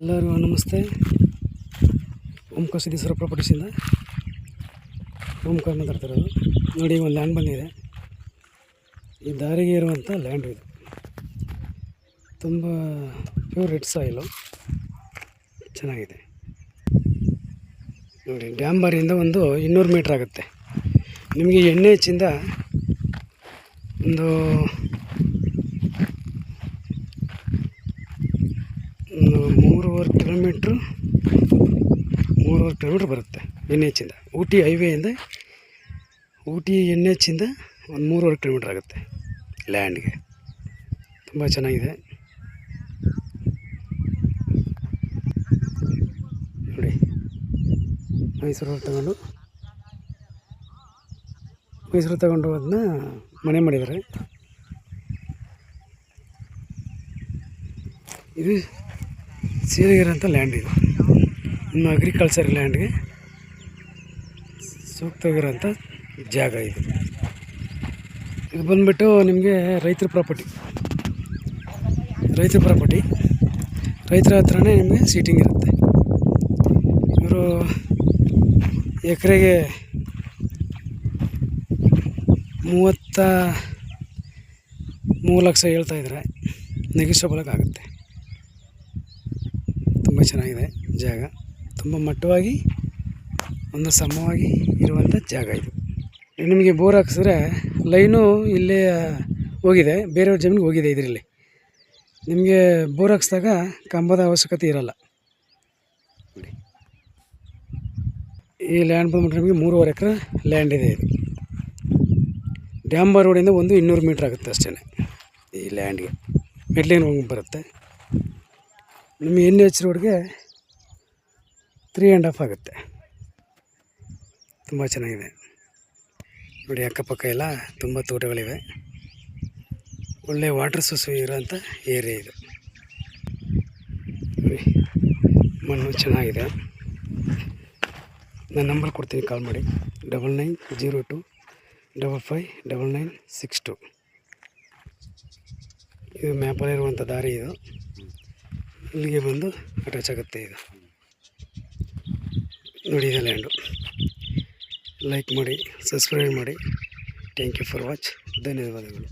ಎಲ್ಲರಿಗೂ ನಮಸ್ತೆ. ಓಂಕಾರ ಸಿದ್ದೇಶ್ವರ ಪ್ರಾಪರ್ಟೀಸಿಂದ ಓಂಕಾರ ಮಾತಾಡ್ತಿರೋದು. ನೋಡಿ, ಒಂದು ಲ್ಯಾಂಡ್ ಬಂದಿದೆ. ಈ ದಾರಿಗೆ ಇರುವಂಥ ಲ್ಯಾಂಡ್ ಇದು. ತುಂಬ ಪ್ಯೂರ್ ರೆಡ್ ಸಾಯಿಲು, ಚೆನ್ನಾಗಿದೆ. ನೋಡಿ, ಡ್ಯಾಮ್ ಬಾರಿಯಿಂದ ಒಂದು 200 ಮೀಟ್ರ್ ಆಗುತ್ತೆ. ನಿಮಗೆ NH ಒಂದು 3.5 ಕಿಲೋಮೀಟ್ರ್ ಬರುತ್ತೆ. NH ಊಟಿ ಹೈವೇಯಿಂದ, ಊಟಿ NH ಒಂದು 3.5 ಕಿಲೋಮೀಟ್ರ್ ಆಗುತ್ತೆ ಲ್ಯಾಂಡ್ಗೆ. ತುಂಬ ಚೆನ್ನಾಗಿದೆ ನೋಡಿ. ಮೈಸೂರು ತಗೊಂಡು ಅದನ್ನ ಮನೆ ಮಾಡಿದ್ದಾರೆ. ಇದು ಸೇರಿಗಿರೋಂಥ ಲ್ಯಾಂಡ್. ಇದು ನಮ್ಮ ಅಗ್ರಿಕಲ್ಚರ್ ಲ್ಯಾಂಡ್ಗೆ ಸೂಕ್ತವಾಗಿರೋಂಥ ಜಾಗ ಇದು. ಇದು ಬಂದುಬಿಟ್ಟು ನಿಮಗೆ ರೈತರ ಪ್ರಾಪರ್ಟಿ. ರೈತರ ಹತ್ರನೇ ನಿಮಗೆ ಸೀಟಿಂಗ್ ಇರುತ್ತೆ. ಇವರು ಎಕರೆಗೆ 33 ಲಕ್ಷ ಹೇಳ್ತಾಯಿದ್ದಾರೆ. ನೆಗೋಷಿಯಬಲ್ ಆಗುತ್ತೆ. ತುಂಬ ಚೆನ್ನಾಗಿದೆ ಜಾಗ. ತುಂಬ ಮಟ್ಟವಾಗಿ, ಒಂದು ಸಮವಾಗಿ ಇರುವಂಥ ಜಾಗ ಇದು. ನಿಮಗೆ ಬೋರ್ ಹಾಕ್ಸಿದ್ರೆ ಲೈನು ಇಲ್ಲೇ ಹೋಗಿದೆ, ಬೇರೆಯವ್ರ ಜಮೀನಿಗೆ ಹೋಗಿದೆ. ಇದರಲ್ಲಿ ನಿಮಗೆ ಬೋರ್ ಹಾಕ್ಸಿದಾಗ ಕಂಬದ ಅವಶ್ಯಕತೆ ಇರಲ್ಲ. ನೋಡಿ, ಈ ಲ್ಯಾಂಡ್ ಬಂದ್ಬಿಟ್ಟು ನಿಮಗೆ 3.5 ಎಕರೆ ಲ್ಯಾಂಡ್ ಇದೆ. ಇದು ಡ್ಯಾಮ್ ಬಾರ್ ರೋಡಿಂದ ಒಂದು 200 ಮೀಟ್ರ್ ಆಗುತ್ತೆ ಅಷ್ಟೇ ಈ ಲ್ಯಾಂಡ್ಗೆ. ಮೆಡ್ಲೈನ್ ಹೋಗಿ ಬರುತ್ತೆ. ನಿಮ್ಮ NH ರೋಡ್ಗೆ 3.5 ಆಗುತ್ತೆ. ತುಂಬ ಚೆನ್ನಾಗಿದೆ ನೋಡಿ. ಅಕ್ಕಪಕ್ಕ ಎಲ್ಲ ತುಂಬ ತೋಟಗಳಿವೆ. ಒಳ್ಳೆಯ ವಾಟರ್ ಸೋರ್ಸ್ ಇರೋಂಥ ಏರಿಯಾ ಇದು. ಮಣ್ಣು ಚೆನ್ನಾಗಿದೆ. ನಾನು ನಂಬರ್ ಕೊಡ್ತೀನಿ, ಕಾಲ್ ಮಾಡಿ. 9902559962. ಇದು ಮ್ಯಾಪಲ್ಲಿರುವಂಥ ದಾರಿ. ಇದು ಇಲ್ಲಿಗೆ ಬಂದು ಅಟ್ಯಾಚ್ ಆಗುತ್ತೆ. ಇದು ನೋಡಿ, ಇದೆ ಲ್ಯಾಂಡು. ಲೈಕ್ ಮಾಡಿ, ಸಬ್ಸ್ಕ್ರೈಬ್ ಮಾಡಿ. Thank you for watch. ಧನ್ಯವಾದಗಳು.